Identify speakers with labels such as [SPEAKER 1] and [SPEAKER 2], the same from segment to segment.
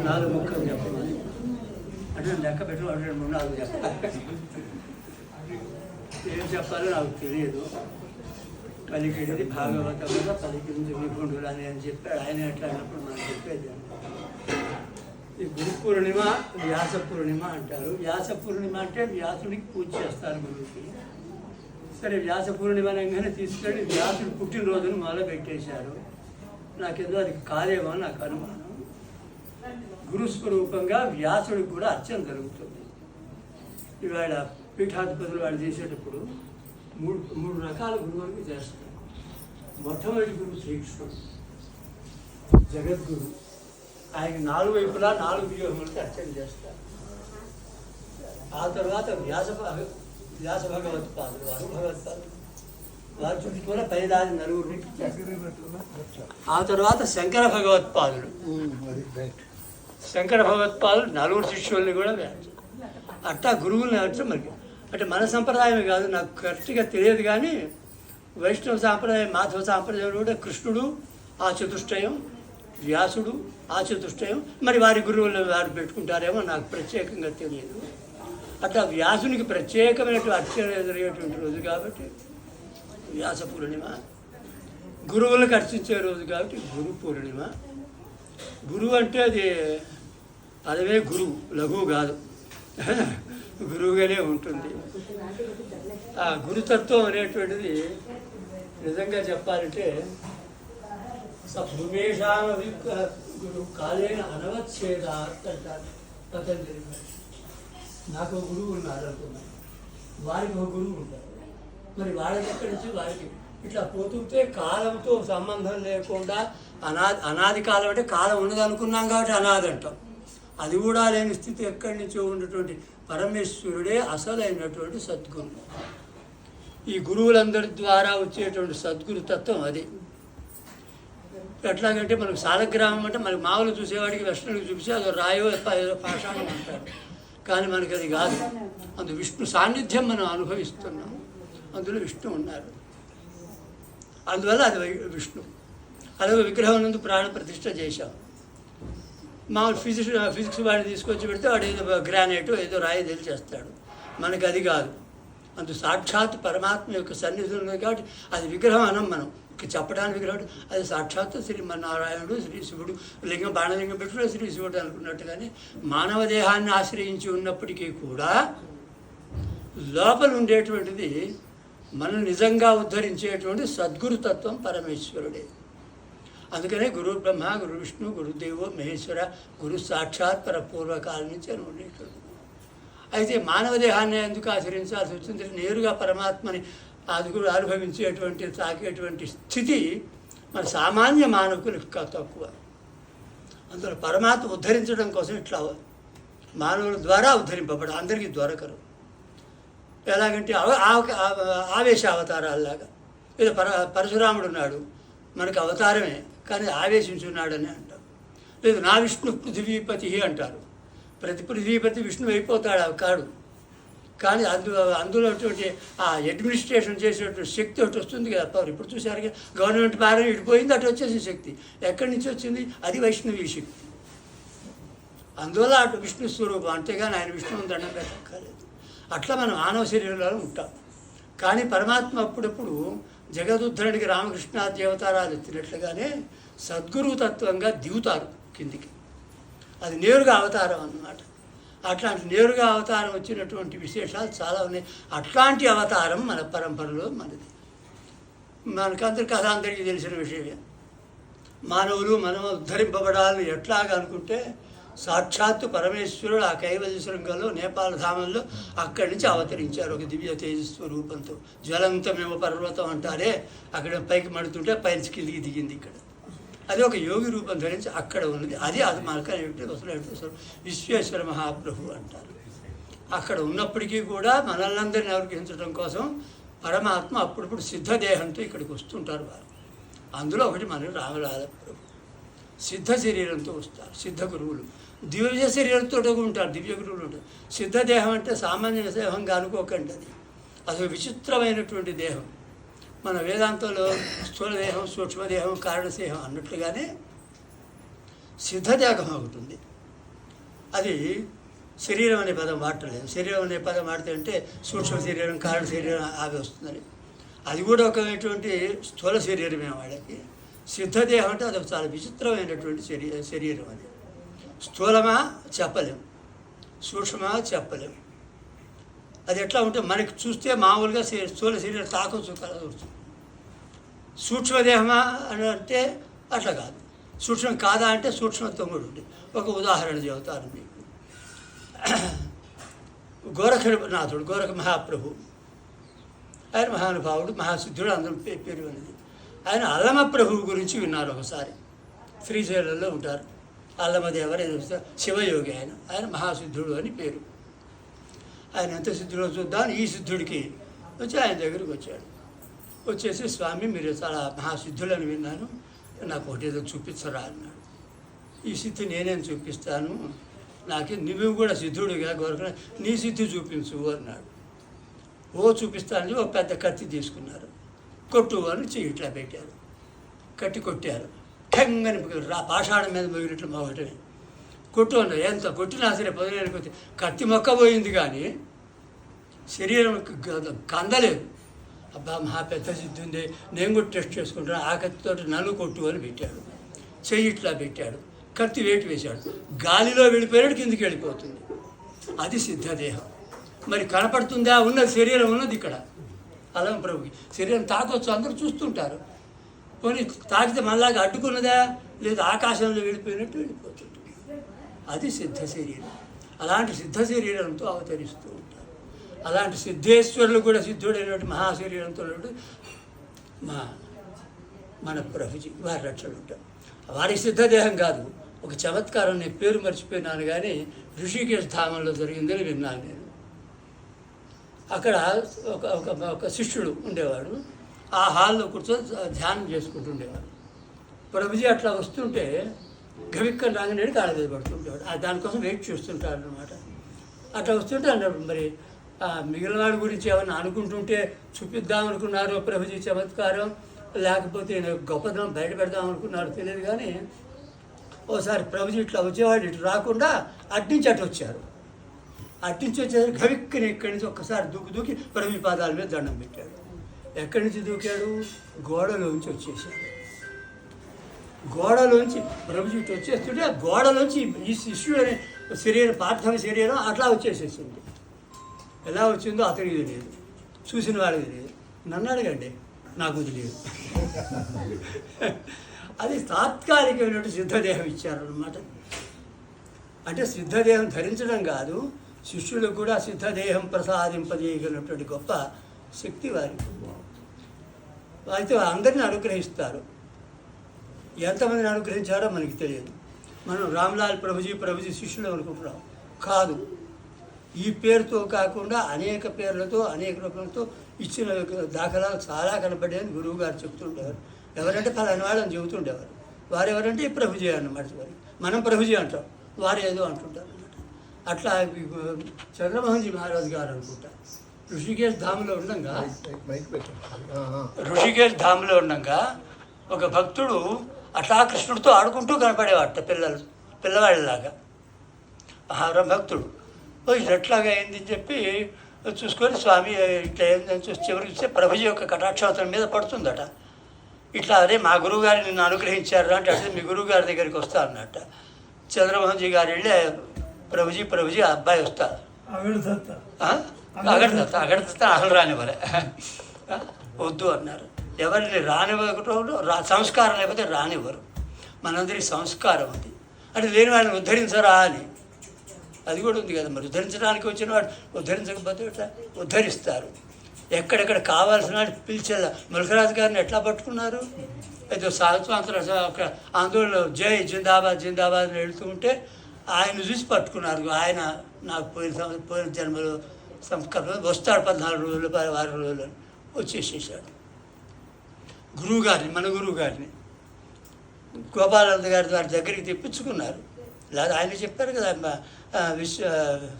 [SPEAKER 1] 4 ముక్కలు చెప్పమని అంటే లెక్క పెట్టు 2, 3, 4 చెప్పాలి. ఏం చెప్పాలో నాకు తెలియదు. పలికింది భాగవతంలో పలికింది నిపుణుడు అని చెప్పాడు ఆయన. ఎట్లా అన్నప్పుడు మనం చెప్పేది ఈ గురు పూర్ణిమ, వ్యాస పూర్ణిమ అంటారు. వ్యాస పూర్ణిమ అంటే వ్యాసుడికి పూజ చేస్తారు గురువుకి. సరే, వ్యాస పూర్ణిమ అనగానే తీసుకెళ్ళి వ్యాసుడు పుట్టినరోజును మొదలు పెట్టేశారు. నాకేదో అది కాదేమో నాకు అనుమానం. గురుస్వరూపంగా వ్యాసుడికి కూడా అర్చన జరుగుతుంది. ఇవాళ పీఠాధిపతులు వాళ్ళు చేసేటప్పుడు మూడు రకాల గురువులకు చేస్తారు. మొట్టమొదటి గురువు శ్రీకృష్ణుడు, జగద్గురు. ఆయన 4 వైపులా 4 వ్యూహములకి అర్చన చేస్తారు. ఆ తర్వాత వ్యాస భగవత్పాదులు, భగవత్పాదులు వారి చుట్టూ కూడా 10 ఆ తర్వాత శంకర భగవత్పాదులు. శంకర భగవత్పాదులు 4 శిష్యుల్ని కూడా వేస్తారు. అట్టా గురువుల్ని అర్చన. మరి అంటే మన సంప్రదాయమే కాదు, నాకు కరెక్ట్గా తెలియదు. కానీ వైష్ణవ సాంప్రదాయం, మాధవ సాంప్రదాయం కూడా కృష్ణుడు ఆ చతుష్టయం, వ్యాసుడు ఆ చతుష్టయం, మరి వారి గురువులు వారు పెట్టుకుంటారేమో నాకు ప్రత్యేకంగా తెలియదు. అట్లా వ్యాసునికి ప్రత్యేకమైనటువంటి అర్చన జరిగేటువంటి రోజు కాబట్టి వ్యాస పూర్ణిమ, గురువులకు అర్చించే రోజు కాబట్టి గురు పూర్ణిమ. గురువు అంటే అది పదవే గురువు, లఘువు కాదు, గురువుగానే ఉంటుంది. ఆ గురుతత్వం అనేటువంటిది నిజంగా చెప్పాలంటే భూమేషామ గురు కాలేన అనవచ్ఛేదాత్ అంటారు పతంజలి. నాకు ఒక గురువు ఉన్నారు అనుకున్నాను, వారికి ఒక గురువు ఉంటారు. మరి వాళ్ళకి ఎక్కడి నుంచి వారికి ఇట్లా పోతుంటే కాలంతో సంబంధం లేకుండా అనాది కాలం అంటే కాలం ఉన్నది అనుకున్నాం కాబట్టి అనాది అంటాం. అది కూడా లేని స్థితి ఎక్కడి నుంచో ఉన్నటువంటి పరమేశ్వరుడే అసలైనటువంటి సద్గురు. ఈ గురువులందరి ద్వారా వచ్చేటువంటి సద్గురు తత్వం అది. ఎట్లాగంటే మనకు సాలగ్రామం అంటే మనకు మామూలు చూసేవాడికి వెస్టర్న్కి చూపిస్తే అది రాయో ఏదో పాషాణం అంటారు. కానీ మనకి అది కాదు. అందు విష్ణు సాన్నిధ్యం మనం అనుభవిస్తున్నాం. అందులో విష్ణు ఉన్నారు, అందువల్ల అది విష్ణు. అలాగే విగ్రహం నందు ప్రాణ ప్రతిష్ఠ చేశాం. మామూలు ఫిజిక్స్ వాడిని తీసుకొచ్చి పెడితే వాడు ఏదో గ్రానైట్ ఏదో రాయి తెలిచేస్తాడు. మనకి అది కాదు. అందు సాక్షాత్ పరమాత్మ యొక్క సన్నిధి ఉన్నది కాబట్టి అది విగ్రహం అనం. మనం చెప్పడానికి విగ్రహం అది సాక్షాత్ శ్రీమన్నారాయణుడు, శ్రీ శివుడు, లింగం బాణలింగం పెట్టుకుని శ్రీ శివుడు అనుకున్నట్టుగానే మానవ దేహాన్ని ఆశ్రయించి ఉన్నప్పటికీ కూడా లోపల ఉండేటువంటిది మనం నిజంగా ఉద్ధరించేటువంటి సద్గురుతత్వం పరమేశ్వరుడే. అందుకనే గురు బ్రహ్మ, గురు విష్ణు, గురుదేవో మహేశ్వర, గురు సాక్షాత్ పరపూర్వకాలం నుంచి అని ఉండేటువంటి. అయితే మానవ దేహాన్ని ఎందుకు ఆచరించాల్సి వచ్చింది? నేరుగా పరమాత్మని అదుగురు అనుభవించేటువంటి తాకేటువంటి స్థితి మన సామాన్య మానవులకు తక్కువ. అందులో పరమాత్మ ఉద్ధరించడం కోసం ఇట్లా మానవుల ద్వారా ఉద్ధరింపబడ, అందరికీ దొరకరు. ఎలాగంటే ఆవేశ అవతారాల్లాగా. ఏదో పరశురాముడు ఉన్నాడు, మనకు అవతారమే కానీ ఆవేశించున్నాడని అంటారు. లేదు, నా విష్ణు పృథివీపతి అంటారు. ప్రతి పృథివీపతి విష్ణువు అయిపోతాడు, అవి కాడు. కానీ అందులో ఆ అడ్మినిస్ట్రేషన్ చేసేటువంటి శక్తి ఒకటి వస్తుంది కదా. ఇప్పుడు చూసారు గవర్నమెంట్ భారం ఇడిపోయింది, అటు వచ్చేసిన శక్తి ఎక్కడి నుంచి వచ్చింది? అది వైష్ణవీ శక్తి. అందువల్ల అటు విష్ణు స్వరూపం. అంతేగాని ఆయన విష్ణువుని దండం పెట్టక్కర్లేదు. అట్లా మనం మానవ శరీరంలో ఉంటాం. కానీ పరమాత్మ అప్పుడప్పుడు జగదుద్ధరణికి రామకృష్ణాది అవతారాలు ఎత్తినట్లుగానే సద్గురుతత్వంగా దిగుతారు కిందికి. అది నేరుగా అవతారం అన్నమాట. అట్లాంటి నేరుగా అవతారం వచ్చినటువంటి విశేషాలు చాలా ఉన్నాయి. అట్లాంటి అవతారం మన పరంపరలో మనది. మనకందరి కథ అందరికీ తెలిసిన విషయమే. మానవులు మనం ఉద్ధరింపబడాలని ఎట్లాగా అనుకుంటే సాక్షాత్తు పరమేశ్వరుడు ఆ కైవల్య శృంగంలో నేపాల ధామంలో అక్కడి నుంచి అవతరించారు ఒక దివ్య తేజస్వ రూపంతో. జ్వలంతమేమో పర్వతం అంటారే, అక్కడ పైకి మడుతుంటే పైకి కిందికి దిగింది. ఇక్కడ అది ఒక యోగి రూపం ధరించి అక్కడ ఉన్నది. అది మనకనేమిటి అసలు విశ్వేశ్వర మహాప్రభు అంటారు. అక్కడ ఉన్నప్పటికీ కూడా మనల్నందరినీ అనుగ్రహించడం కోసం పరమాత్మ అప్పుడప్పుడు సిద్ధదేహంతో ఇక్కడికి వస్తుంటారు వారు. అందులో ఒకటి మన రామలాల ప్రభు సిద్ధ శరీరంతో వస్తారు. సిద్ధ గురువులు దివ్య శరీరంతో ఉంటారు, దివ్య గురువులు ఉంటారు. సిద్ధదేహం అంటే సామాన్య దేహంగా అనుకోకండి, అది విచిత్రమైనటువంటి దేహం. మన వేదాంతంలో స్థూలదేహం, సూక్ష్మదేహం, కారణదేహం అన్నట్లుగానే సిద్ధదేహం ఒకటి ఉంది. అది శరీరం అనే పదం వాడలేదు. శరీరం అనే పదం వాడితే అంటే సూక్ష్మ శరీరం, కారణ శరీరం అవి వస్తుందని. అది కూడా ఒకటువంటి స్థూల శరీరమే వాళ్ళకి. సిద్ధదేహం అంటే అదొక చాలా విచిత్రమైనటువంటి శరీరం. అది స్థూలమా చెప్పలేం, సూక్ష్మమా చెప్పలేం. అది ఎట్లా ఉంటే మనకి చూస్తే మామూలుగా స్థూల శరీరం తాకొచ్చు కలవచ్చు. సూక్ష్మదేహమా అని అంటే అట్లా కాదు. సూక్ష్మం కాదా అంటే సూక్ష్మత్వం కూడా ఉంది. ఒక ఉదాహరణ చెబుతాను మీకు. గోరఖనాథుడు, గోరఖ మహాప్రభు, ఆయన మహానుభావుడు, మహాసిద్ధుడు, అందరం పేరు అనేది. ఆయన అల్లమ ప్రభువు గురించి విన్నారు ఒకసారి. శ్రీశైలంలో ఉంటారు అల్లమదేవర, శివయోగి. ఆయన మహాసిద్ధుడు అని పేరు. ఆయన ఎంత సిద్ధుడో చూద్దాం. ఈ సిద్ధుడికి వచ్చి ఆయన దగ్గరికి వచ్చాడు. వచ్చేసి, స్వామి మీరు చాలా మహాసిద్ధులని విన్నాను, నాకు ఒకటి ఏదో చూపించరా అన్నాడు. ఈ సిద్ధి నేనేం చూపిస్తాను, నాకే నువ్వు కూడా సిద్ధుడిగా కోరుకున్నా, నీ సిద్ధి చూపించు అన్నాడు. ఓ చూపిస్తానని ఒక పెద్ద కత్తి తీసుకున్నారు. కొట్టు అని ఇట్లా పెట్టారు, కట్టి కొట్టారు. ఠంగని పాషాణం మీద మొగినట్లు మొగటమే. కొట్టు అన్నారు. ఎంత కొట్టినా సరే పొదలేని కొద్ది కత్తి మొక్క పోయింది కానీ శరీరం కందలేదు. అబ్బా మహా పెద్ద సిద్ధి ఉంది, నేను కూడా టెస్ట్ చేసుకుంటాను, ఆ కత్తితో నన్ను కొట్టు అని పెట్టాడు. చెయ్యి ఇట్లా పెట్టాడు, కత్తి వేటు వేశాడు. గాలిలో వెళ్ళిపోయాడు, కిందికి వెళ్ళిపోతుంది. అది సిద్ధదేహం. మరి కనపడుతుందా? ఉన్నది శరీరం ఉన్నది ఇక్కడ. అలం ప్రభుకి శరీరం తాకొచ్చు, అందరూ చూస్తుంటారు. పోనీ తాకితే మళ్ళాగా అడ్డుకున్నదా? లేదు, ఆకాశంలో వెళ్ళిపోయినట్టు వెళ్ళిపోతుంది. అది సిద్ధ శరీరం. అలాంటి సిద్ధ శరీరంతో అవతరిస్తూ ఉంటారు. అలాంటి సిద్ధేశ్వరులు కూడా సిద్ధుడైనటువంటి మహాశరీరంతో మన ప్రభుజీ వారి రక్షణ ఉంటారు. వారికి సిద్ధదేహం కాదు. ఒక చమత్కారం, నేను పేరు మర్చిపోయినాను కానీ ఋషికేశ్ ధామంలో జరిగిందని విన్నాను నేను. అక్కడ ఒక శిష్యుడు ఉండేవాడు. ఆ హాల్లో కూర్చొని ధ్యానం చేసుకుంటుండేవాడు. ప్రభుజీ అట్లా వస్తుంటే గవిక్కని రాగానే కాళ్ళ మీద పడుతుంటేవాడు. దానికోసం వెయిట్ చేస్తుంటాడు అనమాట. అట్లా వస్తుంటే అన్నాడు, మరి మిగిలిన వాడి గురించి ఏమన్నా అనుకుంటుంటే చూపిద్దామనుకున్నారు ప్రభుజీ చమత్కారం, లేకపోతే గొప్పదనం బయట పెడదామనుకున్నారు తెలియదు. కానీ ఓసారి ప్రభుజీ ఇట్లా వచ్చేవాడు, ఇటు రాకుండా అట్నుంచి అటు వచ్చారు. అట్నుంచి వచ్చేసరికి గవిక్కని ఇక్కడి నుంచి ఒక్కసారి దూకి ప్రభుజీ పాదాల మీద దండం పెట్టాడు. ఎక్కడి నుంచి దూకాడు? గోడలోంచి వచ్చేసాడు. గోడలోంచి ప్రభుజీ ఇటు వచ్చేస్తుంటే ఆ గోడలోంచి ఈ శిష్యుడు అనే శరీరం, పార్థివ శరీరం అట్లా వచ్చేసేసింది. ఎలా వచ్చిందో అతనికి తెలియదు, చూసిన వాడికి తెలియదు. నన్ను అడగండి, నాకు తెలియదు. అది తాత్కాలికమైనటువంటి సిద్ధదేహం ఇచ్చారన్నమాట. అంటే సిద్ధదేహం ధరించడం కాదు, శిష్యులకు కూడా సిద్ధదేహం ప్రసాదింపజేయగలిగినటువంటి గొప్ప శక్తి వారికి. అయితే అందరినీ అనుగ్రహిస్తారు. ఎంతమందిని అనుగ్రహించారో మనకి తెలియదు. మనం రామ్లాల్ ప్రభుజీ శిష్యులు అనుకుంటున్నాం. కాదు, ఈ పేరుతో కాకుండా అనేక పేర్లతో, అనేక రూపంతో ఇచ్చిన దాఖలాలు చాలా కనపడ్డాయని గురువు గారు చెప్తుండేవారు. ఎవరంటే ఫలాని వాళ్ళని చెబుతుండేవారు. వారు ఎవరంటే ఈ ప్రభుజీ అన్నమాట. మనం ప్రభుజీ అంటాం, వారు ఏదో అంటుంటారు అన్నమాట. అట్లా చంద్రమోహన్జీ మహారాజు గారు అనుకుంటా ఋషికేశ్ ధామ్లో ఉండగా ఒక భక్తుడు అట్లా కృష్ణుడితో ఆడుకుంటూ కనపడేవాట. పిల్లవాళ్ళలాగా భక్తుడు ఇది ఎట్లాగా అయిందని చెప్పి చూసుకొని, స్వామి ఇట్లా ఏందని చూసి చివరికి చూస్తే ప్రభుజీ యొక్క కటాక్షం అతని మీద పడుతుందట. ఇట్లా అదే మా గురువుగారు నిన్ను అనుగ్రహించారు అంటే, అదే మీ గురువు గారి దగ్గరికి వస్తా అన్నట్ట. చంద్రమోహన్జీ గారు వెళ్ళి ప్రభుజీ అబ్బాయి వస్తా అగడదత్త అసలు రానివ్వలే, వద్దు అన్నారు. ఎవరిని రానివ్వకుండా సంస్కారం లేకపోతే రానివ్వరు. మనందరికీ సంస్కారం అది. అంటే లేని వాళ్ళని ఉద్ధరించరా అని అది కూడా ఉంది కదా. మరి ఉద్ధరించడానికి వచ్చిన వాడు ఉద్ధరించకపోతే ఎట్లా ఉద్ధరిస్తారు. ఎక్కడెక్కడ కావాల్సిన వాడు పిలిచేలా. ములకరాజు గారిని ఎట్లా పట్టుకున్నారు? అయితే స్వాతంత్ర ఒక ఆందోళన జై జిందాబాద్ జిందాబాద్ అని వెళుతూ ఉంటే ఆయన చూసి పట్టుకున్నారు. ఆయన నాకు పోయిన జన్మలో సంస్కారం వస్తాడు, 14 రోజులు 6 రోజులు వచ్చేసేసాడు. మన గురువు గారిని గోపాలంద గారి వారి దగ్గరికి తెప్పించుకున్నారు. లేదా ఆయన చెప్పారు కదా,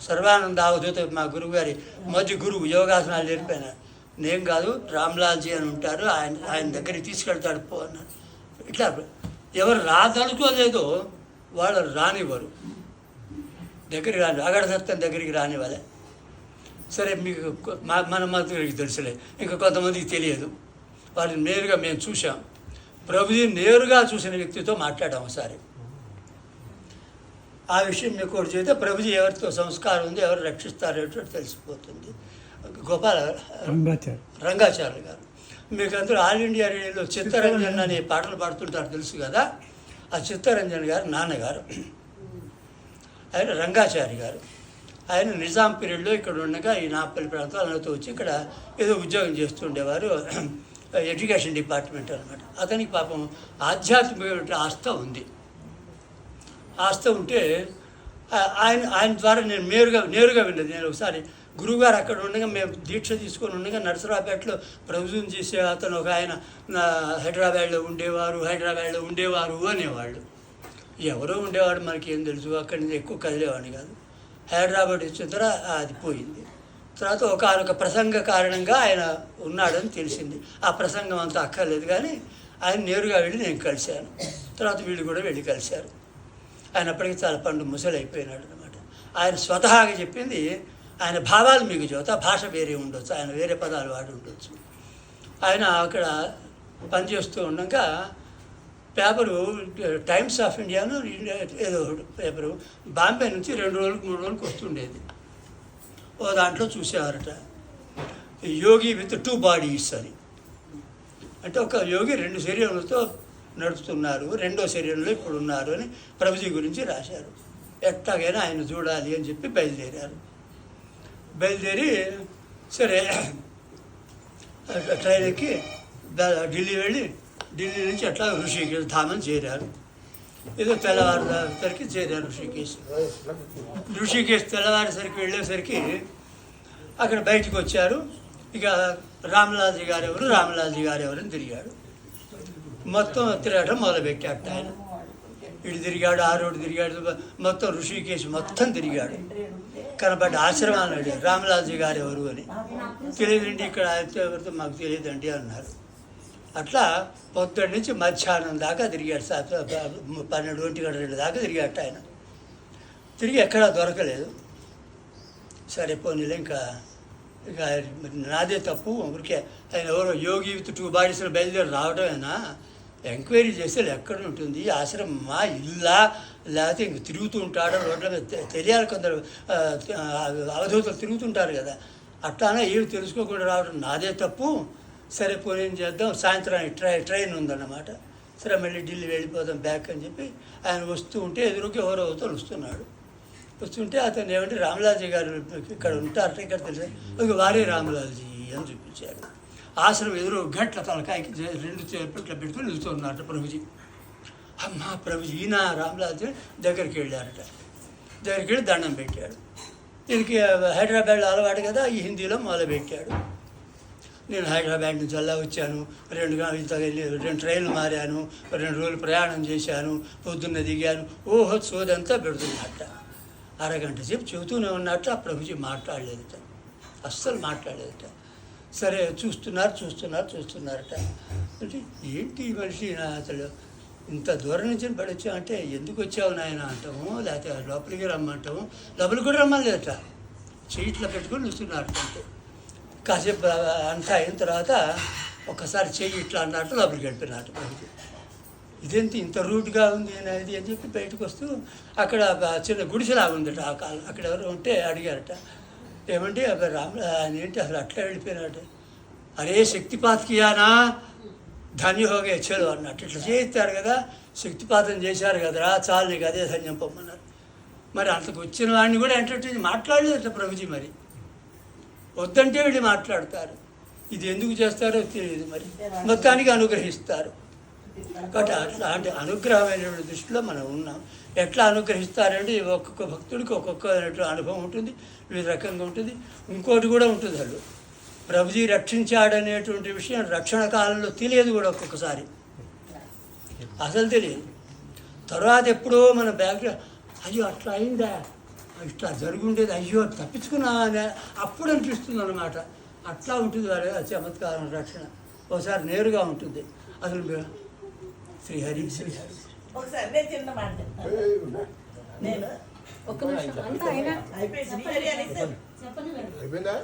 [SPEAKER 1] సర్వానంద అవధూత మా గురువు గారి మొదటి గురువు, యోగాసనాలు నేర్పాను. నేను కాదు, రామ్లాల్జీ అని ఉంటారు, ఆయన దగ్గరికి తీసుకెళ్తాడు పో అన్నారు. ఇట్లా ఎవరు రాదనుకోలేదో వాళ్ళు రానివ్వరు. దగ్గరికి రాని అగడదత్తం దగ్గరికి రానివ్వాలి. సరే మీకు మన మంత్రికి తెలుసులే, ఇంకా కొంతమందికి తెలియదు. వాళ్ళని నేరుగా మేము చూసాం. ప్రభుజీ నేరుగా చూసిన వ్యక్తితో మాట్లాడాం ఒకసారి. ఆ విషయం మీకు ఒకటి చేస్తే ప్రభుజీ ఎవరితో సంస్కారం ఉంది, ఎవరు రక్షిస్తారేటో తెలిసిపోతుంది. గోపాల రంగాచార్య గారు, మీకు అందరూ ఆల్ ఇండియా రేడియోలో చిత్తరంజన్ అనే పాటలు పాడుతుంటారు తెలుసు కదా. ఆ చిత్తరంజన్ గారు నాన్నగారు, ఆయన రంగాచారి గారు. ఆయన నిజాం పీరియడ్లో ఇక్కడ ఉండగా ఈ నాపల్లి ప్రాంతాలతో వచ్చి ఇక్కడ ఏదో ఉద్యోగం చేస్తుండేవారు, ఎడ్యుకేషన్ డిపార్ట్మెంట్ అనమాట. అతనికి పాపం ఆధ్యాత్మిక ఆస్థ ఉంది. ఆస్థ ఉంటే ఆయన ద్వారా నేను నేరుగా విన్నది. నేను ఒకసారి గురువుగారు అక్కడ ఉండగా మేము దీక్ష తీసుకొని ఉండగా నరసరావుపేటలో ప్రభుత్వం చేసే అతను ఒక ఆయన హైదరాబాద్లో ఉండేవారు అనేవాళ్ళు. ఎవరో ఉండేవాడు, మనకి ఏం తెలుసు, అక్కడి నుంచి ఎక్కువ కదిలేవాడిని కాదు. హైదరాబాద్ వచ్చిన తర్వాత అది పోయింది. తర్వాత ఒక ప్రసంగ కారణంగా ఆయన ఉన్నాడని తెలిసింది. ఆ ప్రసంగం అంతా అక్కర్లేదు కానీ ఆయన నేరుగా వెళ్ళి నేను కలిశాను. తర్వాత వీళ్ళు కూడా వెళ్ళి కలిశారు. ఆయన అప్పటికి చాలా పండు ముసలి అయిపోయినాడు అనమాట. ఆయన స్వతహాగా చెప్పింది, ఆయన భావాలు మీకు చెబుతా, భాష వేరే ఉండొచ్చు, ఆయన వేరే పదాలు వాడి ఉండొచ్చు. ఆయన అక్కడ పనిచేస్తూ ఉండగా పేపరు టైమ్స్ ఆఫ్ ఇండియాను ఏదో పేపరు బాంబే నుంచి 2 రోజులకు 3 రోజులకు వస్తుండేది. ఓ దాంట్లో చూసేవారట, యోగి విత్ 2 బాడీస్ అని. అంటే ఒక యోగి 2 శరీరాలతో నడుస్తున్నారు, 2వ శరీరంలో ఇప్పుడు ఉన్నారు అని ప్రభుజీ గురించి రాశారు. ఎట్లాగైనా ఆయన చూడాలి అని చెప్పి బయలుదేరి సరే ట్రైన్ ఎక్కి ఢిల్లీ వెళ్ళి ఢిల్లీ నుంచి అట్లా ఋషికేశ్ ధామని చేరారు. ఏదో తెల్లవారుసరికి చేరారు ఋషికేశ్ తెల్లవారేసరికి వెళ్ళేసరికి అక్కడ బయటకు వచ్చారు. ఇక రామలాల్జీ గారు ఎవరని తిరిగాడు. మొత్తం తిరగడం మొదలుపెట్టాడు. ఆయన ఇటు తిరిగాడు, ఆ రోడ్డు తిరిగాడు, మొత్తం ఋషికేశ్ మొత్తం తిరిగాడు. కనబడ్డ ఆశ్రమాన్ని అడిగారు, రామలాల్జీ గారు ఎవరు అని. తెలియదండి, ఇక్కడ ఎవరితో మాకు తెలియదండి అన్నారు. అట్లా పొద్దున్న నుంచి మధ్యాహ్నం దాకా తిరిగాడు. 12-1 దాకా తిరిగాడు ఆయన. తిరిగి ఎక్కడా దొరకలేదు. సరే పోనీలే, ఇంకా నాదే తప్పు, ఊరికే ఆయన ఎవరో యోగి విత్ 2 బాడీస్లో బయలుదేరి రావడమేనా, ఎంక్వైరీ చేస్తే ఎక్కడ ఉంటుంది, ఆశ్రమమా, ఇల్లా, లేకపోతే ఇంక తిరుగుతూ ఉంటాడో రోడ్ల మీద తెలియాలి. కొందరు అవధూతలు తిరుగుతుంటారు కదా, అట్లానే ఏమి తెలుసుకోకుండా రావడం నాదే తప్పు. సరే పోనీ ఏం చేద్దాం, సాయంత్రానికి ట్రైన్ ఉందన్నమాట. సరే మళ్ళీ ఢిల్లీ వెళ్ళిపోదాం బ్యాక్ అని చెప్పి ఆయన వస్తూ ఉంటే ఎదురుకి ఎవరో అవుతాడు వస్తుంటే అతను ఏమంటే రామలాల్జీ గారు ఇక్కడ ఉంటారట, ఇక్కడ తెలిసి వారే రామలాల్జీ అని చూపించారు. ఆశ్రమం ఎదురు గంటల తలకాయకి 2 చేపట్ల పెట్టుకుని నిలుస్తున్నారట ప్రభుజీ. అమ్మ ప్రభుజీ ఈయన రామలాల్జీ దగ్గరికి వెళ్ళారట. దగ్గరికి వెళ్ళి దండం పెట్టాడు. దీనికి హైదరాబాద్లో అలవాటు కదా, ఈ హిందీలో మొదలుపెట్టాడు. నేను హైదరాబాద్ నుంచి అలా వచ్చాను, 2 ట్రైన్లు మారాను, 2 రోజులు ప్రయాణం చేశాను, పొద్దున్న దిగాను, ఓహో సోదంతా పెడుతున్నట్ట. అరగంట సేపు చెబుతూనే ఉన్నట్టు ఆ ప్రభుజీ మాట్లాడలేదట, అస్సలు మాట్లాడలేదట. సరే చూస్తున్నారట. అంటే ఏంటి ఈ మనిషి అసలు ఇంత దూరం నుంచి పడొచ్చా అంటే, ఎందుకు వచ్చావు నాయన అంటాము, లేకపోతే లోపలికి రమ్మంటాము. లోపలికి కూడా రమ్మలేదట, చీట్లో పెట్టుకొని చూస్తున్నారట. అంటే కాసేపు అంతా అయిన తర్వాత ఒక్కసారి చెయ్యి ఇట్లా అన్నట్టు లోపలికి వెళ్ళిపోయినట్టు ప్రభుజీ. ఇదేంటి ఇంత రూట్గా ఉంది అనేది అని చెప్పి బయటకు వస్తూ అక్కడ చిన్న గుడిసెలాగా ఉందట. అక్కడ ఎవరు ఉంటే అడిగారట, ఏమంటే ఆయన ఏంటి అసలు అట్లా వెళ్ళిపోయినాడు. అరే శక్తిపాతకియానా ధన్య హోగే చలో అన్నట్టు. ఇట్లా చేయిస్తారు కదా, శక్తిపాతం చేశారు కదరా, చాలు నీకు అదే ధన్యం పొమ్మన్నారు. మరి అంతకు వచ్చిన వాడిని కూడా ఎంటర్టైన్ మాట్లాడలేదట ప్రభుజీ. మరి వద్దంటే వీళ్ళు మాట్లాడతారు, ఇది ఎందుకు చేస్తారో తెలియదు. మరి మొత్తానికి అనుగ్రహిస్తారు. కాబట్టి అట్లాంటి అనుగ్రహమైన దృష్టిలో మనం ఉన్నాం. ఎట్లా అనుగ్రహిస్తారంటే ఒక్కొక్క భక్తుడికి ఒక్కొక్క అనుభవం ఉంటుంది, వివిధ రకంగా ఉంటుంది. ఇంకోటి కూడా ఉంటుంది, వాళ్ళు ప్రభుజీ రక్షించాడనేటువంటి విషయం రక్షణ కాలంలో తెలియదు కూడా, ఒక్కొక్కసారి అసలు తెలియదు. తర్వాత ఎప్పుడో మన బ్యాగ్లో అయ్యో అట్లా అయిందా, ఇట్లా జరుగుండేది, అయ్యో తప్పించుకున్నా అప్పుడు అనిపిస్తుంది అన్నమాట. అట్లా ఉంటుంది వారి చమత్కారం రక్షణ. ఒకసారి నేరుగా ఉంటుంది. అసలు శ్రీహరి
[SPEAKER 2] ఒకసారి నేను చిన్న మాట, నేను అయిపోయిందా?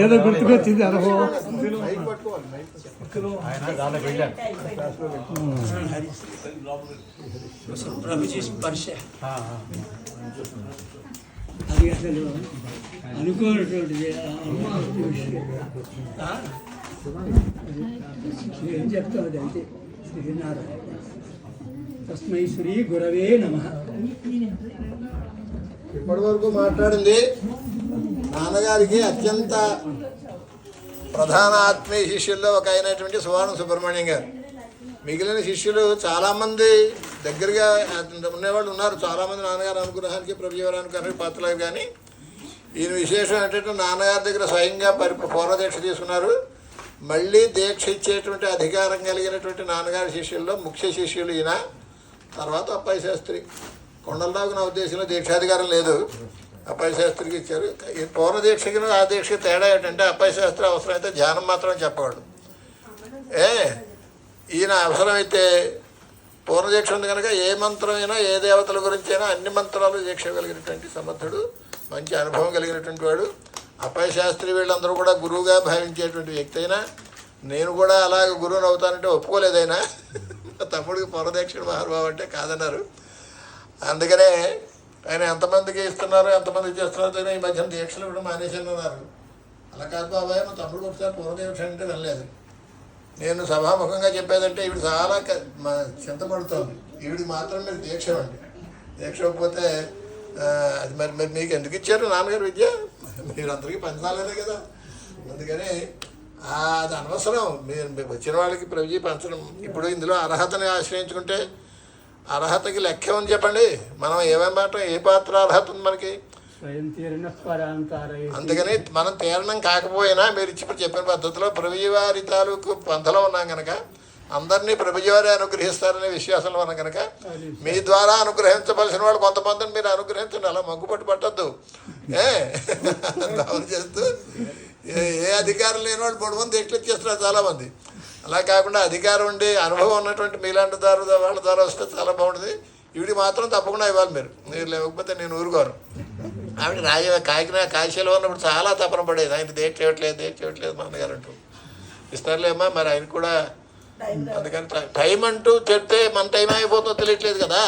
[SPEAKER 3] ఏదో గుర్తుకొచ్చింది అనుభవం.
[SPEAKER 2] మైక్ పట్టుకోవాలి.
[SPEAKER 1] ప్రభుజీ స్పర్శ అది అసలు అనుకోనటువంటిది. అమ్మ విషయం ఏం చెప్తావు అంతే. శ్రీనారాయణ తస్మై శ్రీ గురవే నమః.
[SPEAKER 2] ఇప్పటి వరకు మాట్లాడింది నాన్నగారికి అత్యంత ప్రధాన ఆత్మీయ శిష్యుల్లో ఒక అయినటువంటి సువర్ణ సుబ్రహ్మణ్యం గారు. మిగిలిన శిష్యులు చాలామంది దగ్గరగా ఉండేవాళ్ళు ఉన్నారు. చాలామంది నాన్నగారు అనుగ్రహానికి ప్రభుజీవారి అనుగ్రహానికి పాత్రలు. కానీ ఈయన విశేషం ఏంటంటే నాన్నగారి దగ్గర స్వయంగా పూర్వ దీక్ష తీసుకున్నారు. మళ్ళీ దీక్ష ఇచ్చేటువంటి అధికారం కలిగినటువంటి నాన్నగారి శిష్యుల్లో ముఖ్య శిష్యులు ఈయన. తర్వాత అప్పాయి శాస్త్రి. కొండలరావుకు నా ఉద్దేశంలో దీక్షాధికారం లేదు, అప్పాయి శాస్త్రికి ఇచ్చారు. ఈ పూర్వ దీక్షకి ఆ దీక్షకి తేడా ఏంటంటే అప్పాయి శాస్త్రి అవసరమైతే ధ్యానం మాత్రం చెప్పవాడు. ఈయన అవసరమైతే పూర్వదీక్ష ఉంది కనుక ఏ మంత్రమైనా ఏ దేవతల గురించి అయినా అన్ని మంత్రాలు దీక్ష కలిగినటువంటి సమర్థుడు, మంచి అనుభవం కలిగినటువంటి వాడు. అప్పాయి శాస్త్రి వీళ్ళందరూ కూడా గురువుగా భావించేటువంటి వ్యక్తి అయినా నేను కూడా అలాగ గురువుని అవుతానంటే ఒప్పుకోలేదైనా. తమ్ముడికి పూర్వదీక్షుడు మహానుభావం అంటే కాదన్నారు. అందుకనే ఆయన ఎంతమందికి ఇస్తున్నారు ఎంతమందికి చేస్తున్నారో ఈ మధ్యన దీక్షలు కూడా మానేసిన్నారు. అలా కాదు బాబాయ్, మా తమ్ముడికి ఒకసారి పూర్వదీక్ష అంటే వెళ్ళలేదు. నేను సభాముఖంగా చెప్పేదంటే ఈవిడ చాలా చింతపడుతోంది. ఈవిడికి మాత్రం మీరు దీక్ష అండి. దీక్ష ఇవ్వకపోతే అది మరి మీకు ఎందుకు ఇచ్చారు నాన్నగారు విద్య? మీరు అందరికీ పంచాలనే కదా. అందుకని అది అనవసరం. మీరు వచ్చిన వాళ్ళకి ప్రభుజీ పంచడం. ఇప్పుడు ఇందులో అర్హతని ఆశ్రయించుకుంటే అర్హతకి లెక్క ఏమని చెప్పండి. మనం ఏమేమాట ఏ పాత్ర అర్హత ఉంది మనకి? అందుకని మనం తీరణం కాకపోయినా మీరు ఇప్పుడు చెప్పిన పద్ధతిలో ప్రభుజీవారి తాలూకు పంథలో ఉన్నాం కనుక అందరినీ ప్రభుజీవారే అనుగ్రహిస్తారనే విశ్వాసంలో ఉన్నాం కనుక మీ ద్వారా అనుగ్రహించవలసిన వాళ్ళు కొంతమందిని మీరు అనుగ్రహించండి. అలా మగ్గుపట్టు పట్టద్దు. దావలు చేస్తూ ఏ అధికారం లేని వాళ్ళు పొడవని దీక్షలు ఇచ్చేస్తున్నారు చాలామంది. అలా కాకుండా అధికారం ఉండి అనుభవం ఉన్నటువంటి మీలాంటి వాళ్ళ ద్వారా వస్తే చాలా బాగుంటుంది. ఈవిడి మాత్రం తప్పకుండా ఇవ్వాలి. మీరు లేకపోతే నేను ఊరుకోరు. ఆవిడ కాశీలో ఉన్నప్పుడు చాలా తపన పడేది. ఆయన దీక్ష ఇవ్వట్లేదు మా అన్నగారు అంటూ. ఇస్తారులేమ్మా, మరి ఆయన కూడా. అందుకని టైం అంటూ చెప్తే మన టైం అయిపోతుందో తెలియట్లేదు కదా.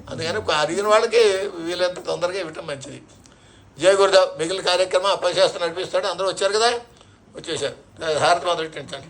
[SPEAKER 2] అందుకని అడిగిన వాళ్ళకి వీళ్ళంత తొందరగా ఇవ్వటం మంచిది. జయ గురుదేవ్. మిగిలిన కార్యక్రమం అప్పశాస్త్రం నడిపిస్తాడు. అందరూ వచ్చారు కదా, వచ్చేసారు. హారతి మొదలెట్టించండి.